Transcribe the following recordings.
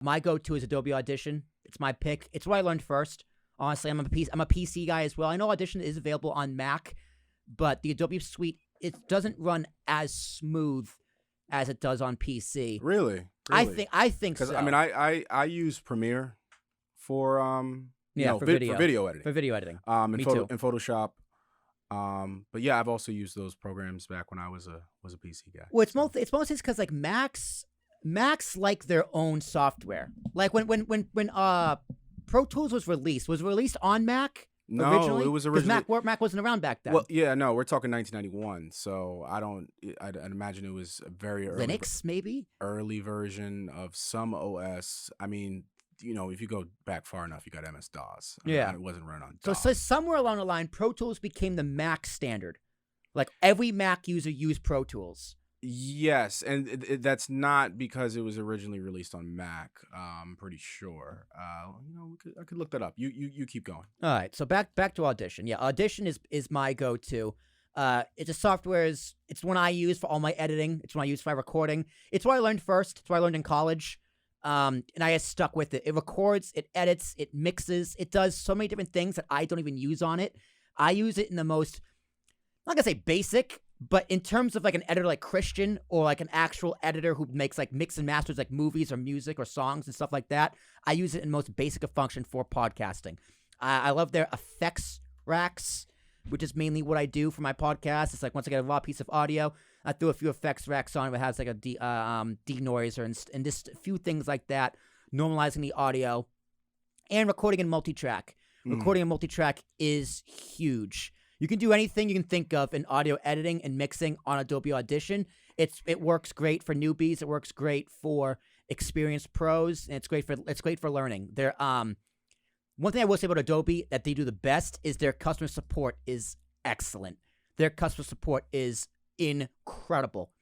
My go-to is Adobe Audition. It's my pick. It's what I learned first. Honestly, I'm a PC guy as well. I know Audition is available on Mac, but the Adobe suite, it doesn't run as smooth as it does on PC. Really? I think so. Because I mean, I use Premiere for for video editing. For video editing. In Photoshop. But yeah, I've also used those programs back when I was a PC guy. Well, it's mostly because like Macs like their own software. Like when Pro Tools was released on Mac. No, originally? It was originally Mac wasn't around back then. Well, yeah, no, we're talking 1991, so I'd imagine it was a very early Linux, maybe early version of some OS. I mean, if you go back far enough, you got MS-DOS. Yeah, it wasn't run on DOS. So somewhere along the line, Pro Tools became the Mac standard. Like every Mac user used Pro Tools. Yes, and that's not because it was originally released on Mac. I'm pretty sure. I could look that up. You keep going. All right, so back to Audition. Yeah, Audition is my go-to. It's a software. It's the one I use for all my editing. It's one I use for my recording. It's what I learned first. It's what I learned in college. And I just stuck with it. It records, it edits, it mixes. It does so many different things that I don't even use on it. I use it in the most, I'm not gonna say basic, but in terms of like an editor like Christian or like an actual editor who makes like mix and masters like movies or music or songs and stuff like that, I use it in most basic of function for podcasting. I love their effects racks, which is mainly what I do for my podcast. It's like once I get a raw piece of audio, I throw a few effects racks on it. It has like a denoiser and just a few things like that, normalizing the audio and recording in multitrack. Recording in multitrack is huge. You can do anything you can think of in audio editing and mixing on Adobe Audition. It works great for newbies. It works great for experienced pros, and it's great for learning. One thing I will say about Adobe that they do the best is their customer support is excellent. Their customer support is incredible.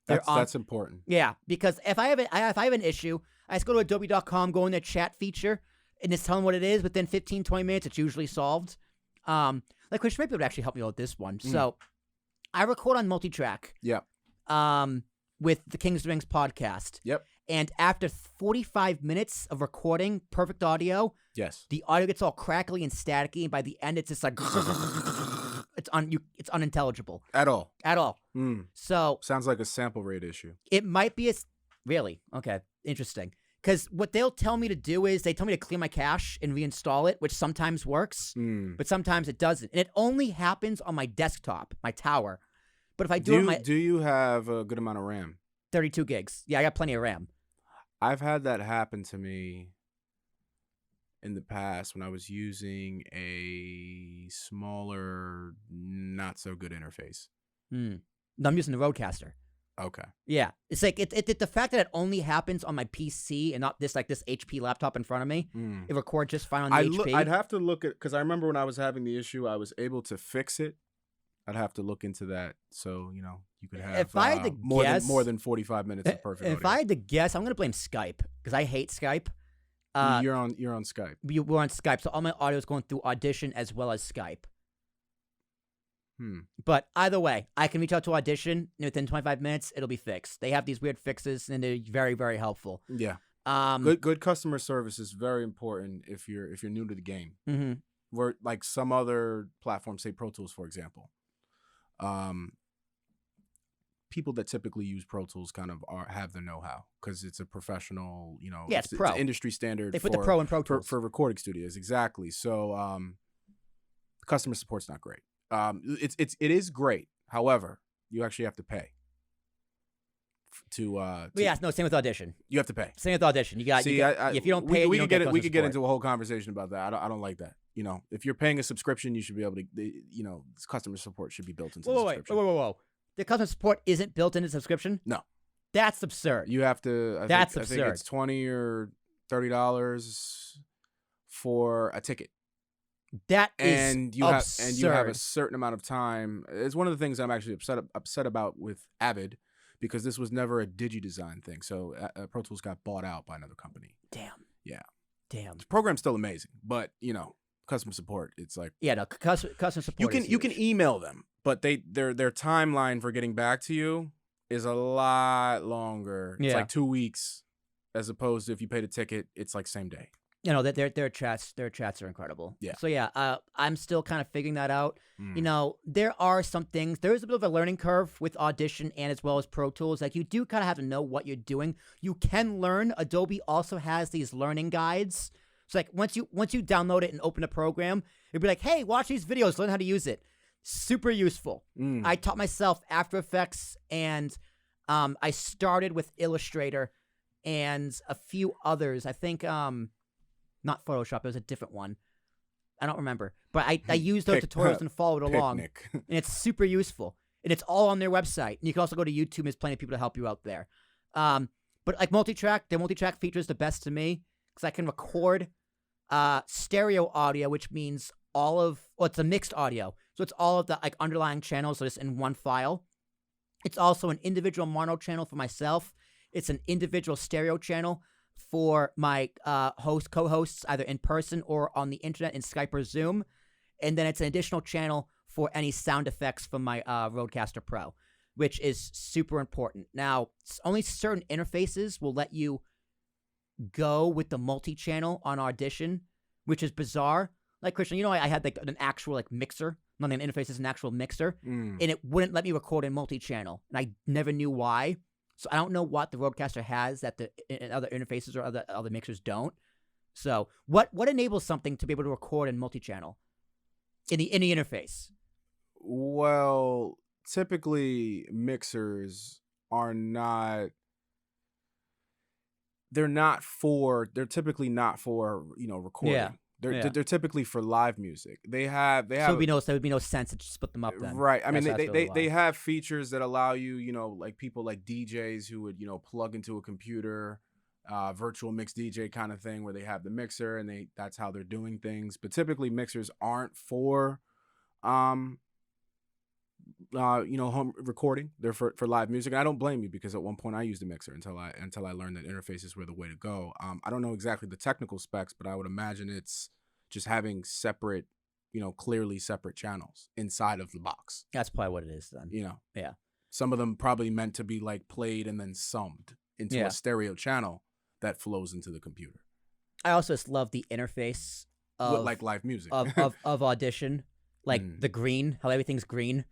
That's important. Yeah, because if I have an issue, I just go to adobe.com, go in their chat feature, and just tell them what it is. Within 15, 20 minutes, it's usually solved. Like Christian maybe would actually help me out with this one. So I record on multitrack. Yep. With the King's Rings podcast. Yep. And after 45 minutes of recording perfect audio, yes, the audio gets all crackly and staticky, and by the end, it's just like it's unintelligible at all. So sounds like a sample rate issue. It might be really okay. Interesting. Because what they'll tell me to do is they tell me to clear my cache and reinstall it, which sometimes works, but sometimes it doesn't. And it only happens on my desktop, my tower. But if I do you have a good amount of RAM? 32 gigs. Yeah, I got plenty of RAM. I've had that happen to me in the past when I was using a smaller, not so good interface. No, I'm using the Rodecaster. Okay. Yeah, it's like the fact that it only happens on my PC and not this HP laptop in front of me. It records just fine on the HP. I'd have to look at, because I remember when I was having the issue, I was able to fix it. I'd have to look into that, so you could have if I had to guess, more than 45 minutes of perfect audio. If I had to guess, I'm gonna blame Skype because I hate Skype. You're on Skype. We're on Skype, so all my audio is going through Audition as well as Skype. But either way, I can reach out to Audition within 25 minutes. It'll be fixed. They have these weird fixes, and they're very, very helpful. Yeah. Good customer service is very important if you're new to the game. Mm-hmm. Where like some other platforms, say Pro Tools, for example, people that typically use Pro Tools kind of have the know-how because it's a professional, it's pro. It's an industry standard. They put the pro in Pro Tools for recording studios, exactly. So customer support's not great. It is great. However, you actually have to pay to same with Audition. You have to pay. Same with Audition. If you don't pay, we could get into a whole conversation about that. I don't like that. If you're paying a subscription, you should be able to. Customer support should be built into the subscription. Whoa. The customer support isn't built into the subscription? No. That's absurd. You have to. That's absurd. I think it's $20 or $30 for a ticket. That is absurd. And you have a certain amount of time. It's one of the things I'm actually upset about with Avid, because this was never a DigiDesign thing. So Pro Tools got bought out by another company. Damn. Yeah. Damn. The program's still amazing, but customer support, it's like customer support. You can email them, but their timeline for getting back to you is a lot longer. It's like 2 weeks. as opposed to if you paid a ticket, it's like same day. You know, their chats are incredible. Yeah. So yeah, I'm still kind of figuring that out. Mm. You know, there are some things. There is a bit of a learning curve with Audition and as well as Pro Tools. Like, you do kind of have to know what you're doing. You can learn. Adobe also has these learning guides. So like once you download it and open a program, it'd be like, hey, watch these videos, learn how to use it. Super useful. I taught myself After Effects, and I started with Illustrator and a few others. I think not Photoshop. It was a different one. I don't remember. But I used those tutorials and followed along. And it's super useful. And it's all on their website. And you can also go to YouTube. There's plenty of people to help you out there. But like multitrack, the multitrack feature is the best to me because I can record stereo audio, which means it's a mixed audio. So it's all of the like underlying channels just in one file. It's also an individual mono channel for myself. It's an individual stereo channel for my co-hosts, either in person or on the internet in Skype or Zoom. And then it's an additional channel for any sound effects from my Rodecaster Pro, which is super important. Now, only certain interfaces will let you go with the multi-channel on Audition, which is bizarre. Like, Christian, you know, I had like an actual like mixer. Not an interface, is an actual mixer. And it wouldn't let me record in multi-channel. And I never knew why. So I don't know what the Rodecaster has that the other interfaces or other mixers don't. So what enables something to be able to record in multi-channel in the interface? Well, typically mixers are not. They're typically not for recording. Yeah. They're typically for live music. They have. So there would be no sense to split them up then. Right. I mean, they have features that allow you, like people like DJs who would, plug into a computer, virtual mix DJ kind of thing where they have the mixer and that's how they're doing things. But typically mixers aren't for, home recording. They're for live music. And I don't blame you because at one point I used a mixer until I learned that interfaces were the way to go. I don't know exactly the technical specs, but I would imagine it's just having separate, clearly separate channels inside of the box. That's probably what it is then. Yeah. Some of them probably meant to be like played and then summed into a stereo channel that flows into the computer. I also just love the interface of like live music of Audition, like the green, how everything's green.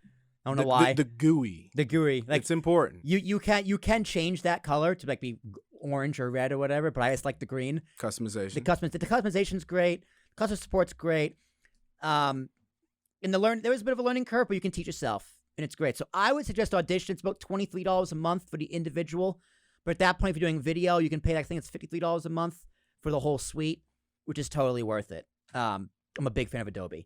I don't know why. The GUI. The GUI. Like, it's important. You can change that color to like be orange or red or whatever, but I just like the green. Customization. The customization's great. Customer support's great. There was a bit of a learning curve, but you can teach yourself, and it's great. So I would suggest Audition. It's about $23 a month for the individual, but at that point, if you're doing video, you can pay. I think it's $53 a month for the whole suite, which is totally worth it. I'm a big fan of Adobe.